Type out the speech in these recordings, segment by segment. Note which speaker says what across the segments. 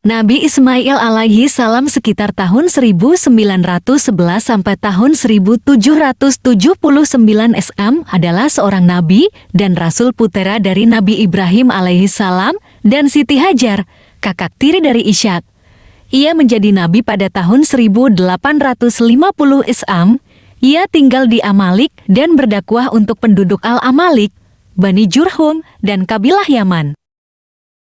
Speaker 1: Nabi Ismail alaihi salam sekitar tahun 1911 sampai tahun 1779 SM adalah seorang nabi dan rasul putera dari Nabi Ibrahim alaihi salam dan Siti Hajar, kakak tiri dari Ishak. Ia menjadi nabi pada tahun 1850 SM. Ia tinggal di Amalek dan berdakwah untuk penduduk Al-Amalek, Bani Jurhum, dan kabilah Yaman.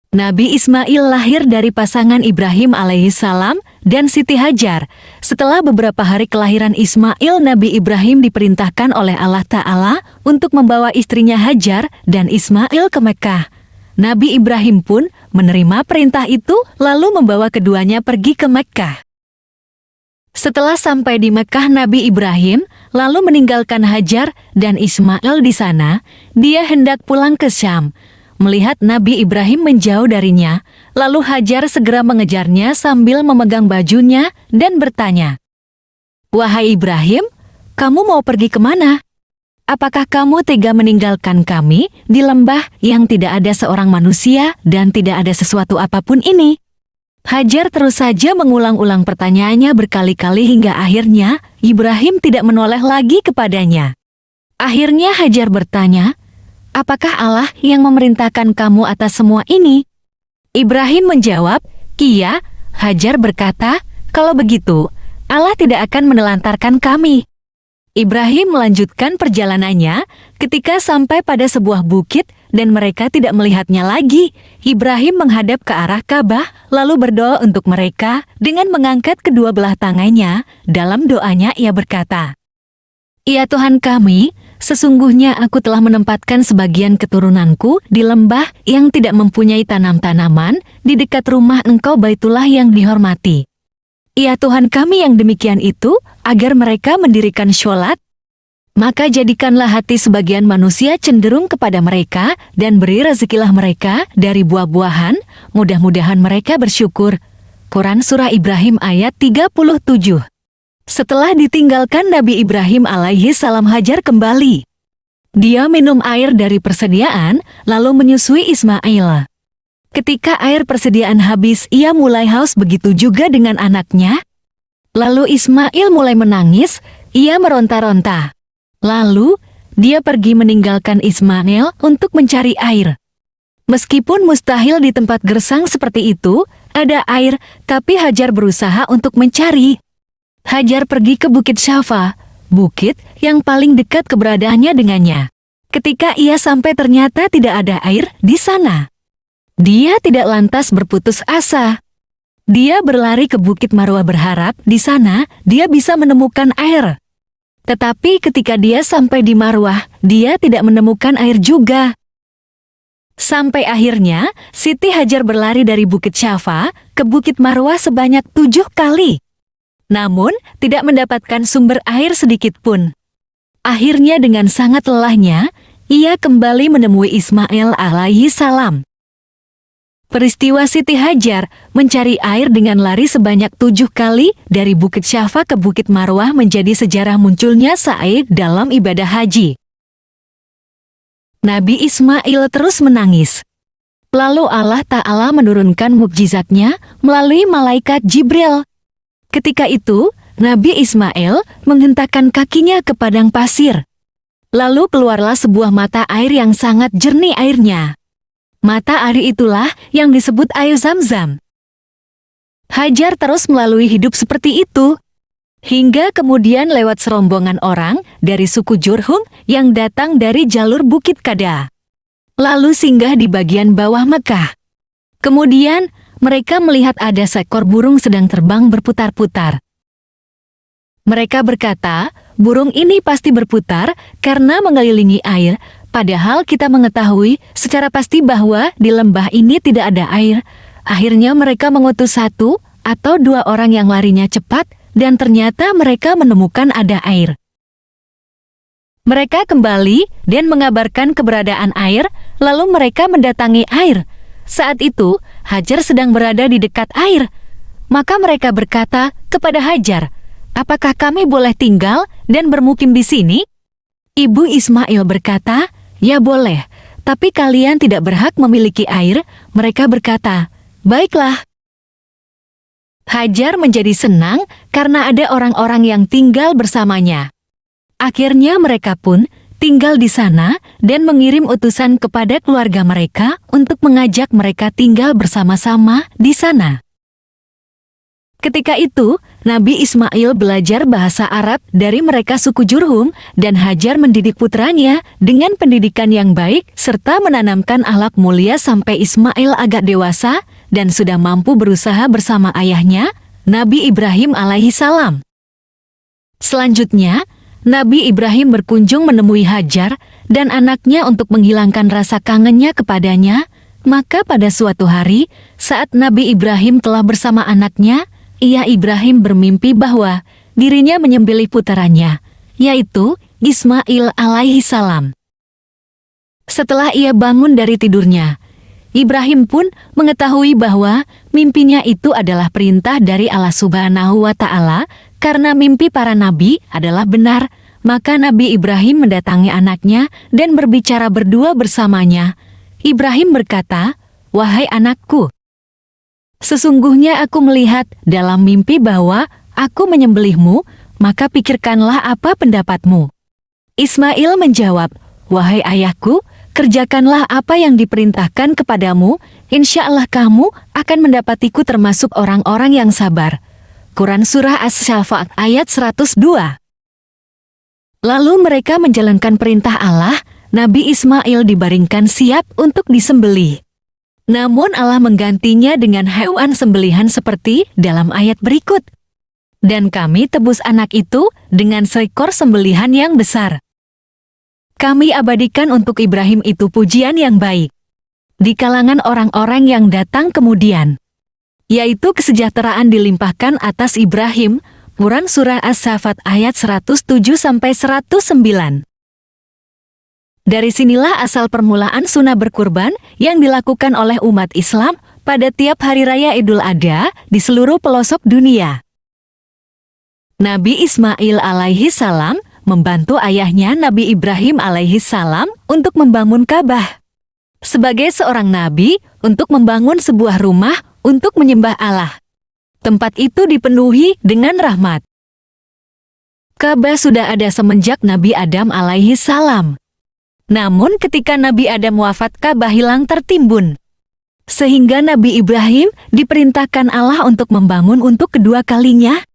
Speaker 1: Nabi Ismail lahir dari pasangan Ibrahim alaihi salam dan Siti Hajar. Setelah beberapa hari kelahiran Ismail, Nabi Ibrahim diperintahkan oleh Allah Ta'ala untuk membawa istrinya Hajar dan Ismail ke Mekkah. Nabi Ibrahim pun menerima perintah itu lalu membawa keduanya pergi ke Mekkah. Setelah sampai di Mekkah, Nabi Ibrahim lalu meninggalkan Hajar dan Ismail di sana. Dia hendak pulang ke Syam. Melihat Nabi Ibrahim menjauh darinya, lalu Hajar segera mengejarnya sambil memegang bajunya dan bertanya, "Wahai Ibrahim, kamu mau pergi kemana? Apakah kamu tega meninggalkan kami di lembah yang tidak ada seorang manusia dan tidak ada sesuatu apapun ini?" Hajar terus saja mengulang-ulang pertanyaannya berkali-kali hingga akhirnya Ibrahim tidak menoleh lagi kepadanya. Akhirnya Hajar bertanya, "Apakah Allah yang memerintahkan kamu atas semua ini?" Ibrahim menjawab, "Iya." Hajar berkata, "Kalau begitu, Allah tidak akan menelantarkan kami." Ibrahim melanjutkan perjalanannya. Ketika sampai pada sebuah bukit dan mereka tidak melihatnya lagi, Ibrahim menghadap ke arah Ka'bah lalu berdoa untuk mereka dengan mengangkat kedua belah tangannya. Dalam doanya ia berkata, "Ya Tuhan kami, sesungguhnya aku telah menempatkan sebagian keturunanku di lembah yang tidak mempunyai tanam-tanaman di dekat rumah Engkau Baitullah yang dihormati. Ya Tuhan kami yang demikian itu, agar mereka mendirikan sholat, maka jadikanlah hati sebagian manusia cenderung kepada mereka dan beri rezekilah mereka dari buah-buahan, mudah-mudahan mereka bersyukur." Quran Surah Ibrahim ayat 37. Setelah ditinggalkan Nabi Ibrahim alaihi salam, Hajar kembali. Dia minum air dari persediaan, lalu menyusui Ismail. Ketika air persediaan habis, ia mulai haus, begitu juga dengan anaknya. Lalu Ismail mulai menangis, ia meronta-ronta. Lalu, dia pergi meninggalkan Ismail untuk mencari air. Meskipun mustahil di tempat gersang seperti itu, ada air, tapi Hajar berusaha untuk mencari. Hajar pergi ke Bukit Syafa, bukit yang paling dekat keberadaannya dengannya. Ketika ia sampai ternyata tidak ada air di sana. Dia tidak lantas berputus asa. Dia berlari ke Bukit Marwah berharap di sana dia bisa menemukan air. Tetapi ketika dia sampai di Marwah, dia tidak menemukan air juga. Sampai akhirnya, Siti Hajar berlari dari Bukit Syafa ke Bukit Marwah sebanyak 7 kali. Namun, tidak mendapatkan sumber air sedikit pun. Akhirnya dengan sangat lelahnya, ia kembali menemui Ismail alaihi salam. Peristiwa Siti Hajar mencari air dengan lari sebanyak 7 kali dari Bukit Syafa ke Bukit Marwah menjadi sejarah munculnya sa'i dalam ibadah haji. Nabi Ismail terus menangis. Lalu Allah Ta'ala menurunkan mukjizatnya melalui malaikat Jibril. Ketika itu, Nabi Ismail menghentakkan kakinya ke padang pasir. Lalu keluarlah sebuah mata air yang sangat jernih airnya. Mata air itulah yang disebut air Zam-Zam. Hajar terus melalui hidup seperti itu, hingga kemudian lewat serombongan orang dari suku Jurhum yang datang dari jalur Bukit Kada. Lalu singgah di bagian bawah Mekah. Kemudian mereka melihat ada seekor burung sedang terbang berputar-putar. Mereka berkata, "Burung ini pasti berputar karena mengelilingi air. Padahal kita mengetahui secara pasti bahwa di lembah ini tidak ada air." Akhirnya mereka mengutus 1 atau 2 orang yang larinya cepat, dan ternyata mereka menemukan ada air. Mereka kembali dan mengabarkan keberadaan air, lalu mereka mendatangi air. Saat itu, Hajar sedang berada di dekat air. Maka mereka berkata kepada Hajar, "Apakah kami boleh tinggal dan bermukim di sini?" Ibu Ismail berkata, "Ya boleh, tapi kalian tidak berhak memiliki air." Mereka berkata, "Baiklah." Hajar menjadi senang karena ada orang-orang yang tinggal bersamanya. Akhirnya mereka pun tinggal di sana dan mengirim utusan kepada keluarga mereka untuk mengajak mereka tinggal bersama-sama di sana. Ketika itu, Nabi Ismail belajar bahasa Arab dari mereka suku Jurhum dan Hajar mendidik putranya dengan pendidikan yang baik serta menanamkan akhlak mulia sampai Ismail agak dewasa dan sudah mampu berusaha bersama ayahnya, Nabi Ibrahim alaihi salam. Selanjutnya, Nabi Ibrahim berkunjung menemui Hajar dan anaknya untuk menghilangkan rasa kangennya kepadanya, maka pada suatu hari, saat Nabi Ibrahim telah bersama anaknya, Ibrahim bermimpi bahwa dirinya menyembelih putranya, yaitu Ismail alaihi salam. Setelah ia bangun dari tidurnya, Ibrahim pun mengetahui bahwa mimpinya itu adalah perintah dari Allah Subhanahu wa Ta'ala. Karena mimpi para nabi adalah benar, maka Nabi Ibrahim mendatangi anaknya dan berbicara berdua bersamanya. Ibrahim berkata, "Wahai anakku, sesungguhnya aku melihat dalam mimpi bahwa aku menyembelihmu, maka pikirkanlah apa pendapatmu." Ismail menjawab, "Wahai ayahku, kerjakanlah apa yang diperintahkan kepadamu, insya Allah kamu akan mendapatiku termasuk orang-orang yang sabar." Quran Surah As-Safat ayat 102. Lalu mereka menjalankan perintah Allah, Nabi Ismail dibaringkan siap untuk disembelih. Namun Allah menggantinya dengan hewan sembelihan seperti dalam ayat berikut. Dan kami tebus anak itu dengan seekor sembelihan yang besar. Kami abadikan untuk Ibrahim itu pujian yang baik di kalangan orang-orang yang datang kemudian, yaitu kesejahteraan dilimpahkan atas Ibrahim. Quran Surah As-Safat ayat 107-109. Dari sinilah asal permulaan sunnah berkurban yang dilakukan oleh umat Islam pada tiap hari raya Idul Adha di seluruh pelosok dunia. Nabi Ismail alaihi salam membantu ayahnya Nabi Ibrahim alaihi salam untuk membangun Ka'bah. Sebagai seorang nabi, untuk membangun sebuah rumah untuk menyembah Allah. Tempat itu dipenuhi dengan rahmat. Ka'bah sudah ada semenjak Nabi Adam alaihi salam. Namun ketika Nabi Adam wafat, Ka'bah hilang tertimbun. Sehingga Nabi Ibrahim diperintahkan Allah untuk membangun untuk kedua kalinya.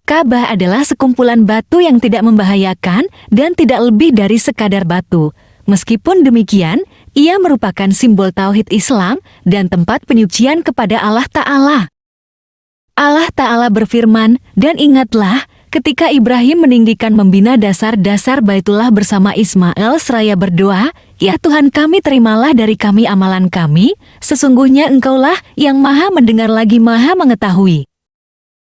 Speaker 1: Ka'bah adalah sekumpulan batu yang tidak membahayakan dan tidak lebih dari sekadar batu. Meskipun demikian, ia merupakan simbol tauhid Islam dan tempat penyucian kepada Allah Ta'ala. Allah Ta'ala berfirman, "Dan ingatlah ketika Ibrahim meninggikan membina dasar-dasar Baitullah bersama Ismail seraya berdoa, 'Ya Tuhan kami, terimalah dari kami amalan kami, sesungguhnya Engkaulah yang maha mendengar lagi maha mengetahui.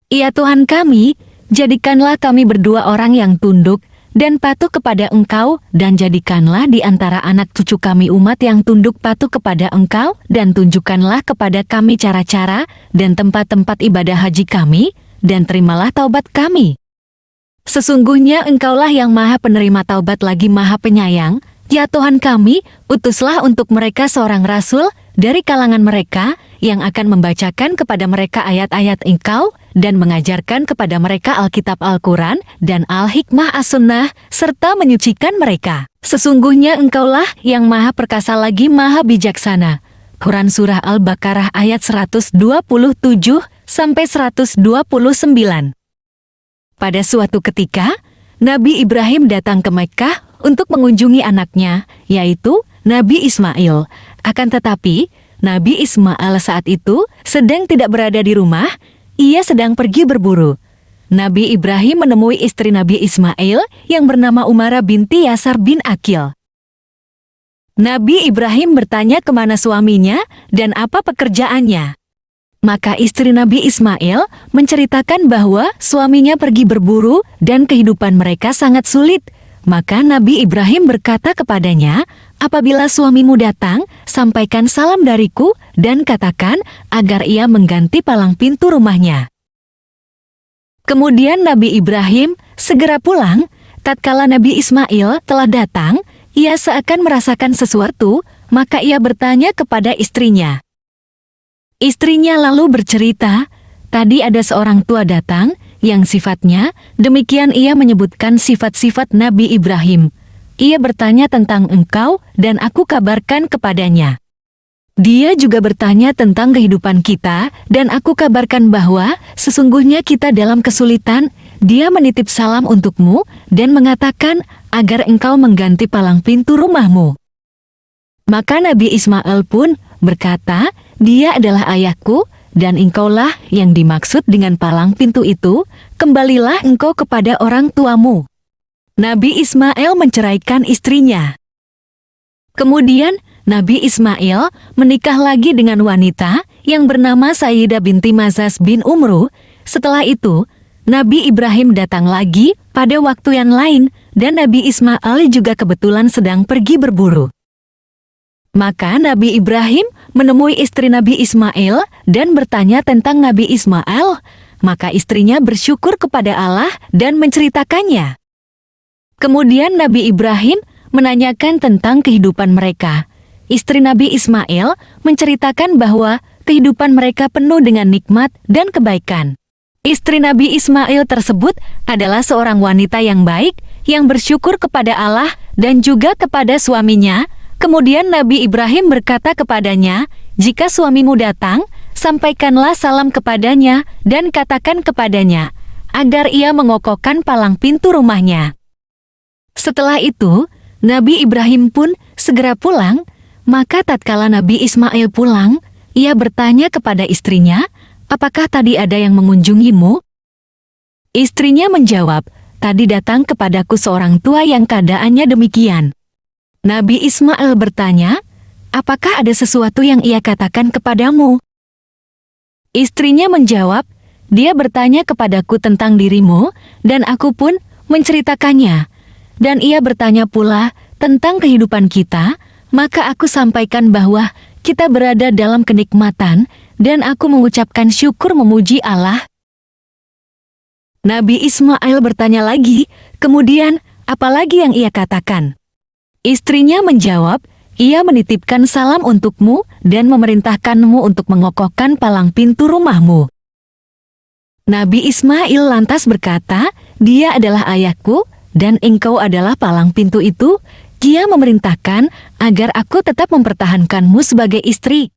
Speaker 1: Ya Tuhan kami, jadikanlah kami berdua orang yang tunduk dan patuh kepada Engkau, dan jadikanlah di antara anak cucu kami umat yang tunduk patuh kepada Engkau, dan tunjukkanlah kepada kami cara-cara dan tempat-tempat ibadah haji kami, dan terimalah taubat kami. Sesungguhnya Engkaulah yang maha penerima taubat lagi maha penyayang. Ya Tuhan kami, utuslah untuk mereka seorang rasul dari kalangan mereka yang akan membacakan kepada mereka ayat-ayat Engkau dan mengajarkan kepada mereka Alkitab Al-Quran dan Al-Hikmah As-Sunnah serta menyucikan mereka. Sesungguhnya Engkaulah yang maha perkasa lagi maha bijaksana." Quran Surah Al-Baqarah ayat 127-129. Pada suatu ketika, Nabi Ibrahim datang ke Mekkah untuk mengunjungi anaknya, yaitu Nabi Ismail. Akan tetapi, Nabi Ismail saat itu sedang tidak berada di rumah, ia sedang pergi berburu. Nabi Ibrahim menemui istri Nabi Ismail yang bernama Umarah binti Yasar bin Akil. Nabi Ibrahim bertanya kemana suaminya dan apa pekerjaannya. Maka istri Nabi Ismail menceritakan bahwa suaminya pergi berburu dan kehidupan mereka sangat sulit. Maka Nabi Ibrahim berkata kepadanya, "Apabila suamimu datang, sampaikan salam dariku dan katakan agar ia mengganti palang pintu rumahnya." Kemudian Nabi Ibrahim segera pulang. Tatkala Nabi Ismail telah datang, ia seakan merasakan sesuatu, maka ia bertanya kepada istrinya. Istrinya lalu bercerita, tadi ada seorang tua datang, yang sifatnya, demikian ia menyebutkan sifat-sifat Nabi Ibrahim. Ia bertanya tentang engkau, dan aku kabarkan kepadanya. Dia juga bertanya tentang kehidupan kita, dan aku kabarkan bahwa, sesungguhnya kita dalam kesulitan. Dia menitip salam untukmu, dan mengatakan, agar engkau mengganti palang pintu rumahmu. Maka Nabi Ismail pun berkata, dia adalah ayahku, dan engkaulah yang dimaksud dengan palang pintu itu, kembalilah engkau kepada orang tuamu. Nabi Ismail menceraikan istrinya. Kemudian, Nabi Ismail menikah lagi dengan wanita yang bernama Sayyidah binti Mazaz bin Umru. Setelah itu, Nabi Ibrahim datang lagi pada waktu yang lain, dan Nabi Ismail juga kebetulan sedang pergi berburu. Maka Nabi Ibrahim menemui istri Nabi Ismail dan bertanya tentang Nabi Ismail. Maka istrinya bersyukur kepada Allah dan menceritakannya. Kemudian Nabi Ibrahim menanyakan tentang kehidupan mereka. Istri Nabi Ismail menceritakan bahwa kehidupan mereka penuh dengan nikmat dan kebaikan. Istri Nabi Ismail tersebut adalah seorang wanita yang baik, yang bersyukur kepada Allah dan juga kepada suaminya. Kemudian Nabi Ibrahim berkata kepadanya, jika suamimu datang, sampaikanlah salam kepadanya dan katakan kepadanya, agar ia mengokohkan palang pintu rumahnya. Setelah itu, Nabi Ibrahim pun segera pulang. Maka tatkala Nabi Ismail pulang, ia bertanya kepada istrinya, apakah tadi ada yang mengunjungimu? Istrinya menjawab, tadi datang kepadaku seorang tua yang keadaannya demikian. Nabi Ismail bertanya, apakah ada sesuatu yang ia katakan kepadamu? Istrinya menjawab, dia bertanya kepadaku tentang dirimu, dan aku pun menceritakannya. Dan ia bertanya pula tentang kehidupan kita. Maka aku sampaikan bahwa kita berada dalam kenikmatan, dan aku mengucapkan syukur memuji Allah. Nabi Ismail bertanya lagi, kemudian apalagi yang ia katakan? Istrinya menjawab, ia menitipkan salam untukmu dan memerintahkanmu untuk mengokohkan palang pintu rumahmu. Nabi Ismail lantas berkata, dia adalah ayahku, dan engkau adalah palang pintu itu. Dia memerintahkan agar aku tetap mempertahankanmu sebagai istri.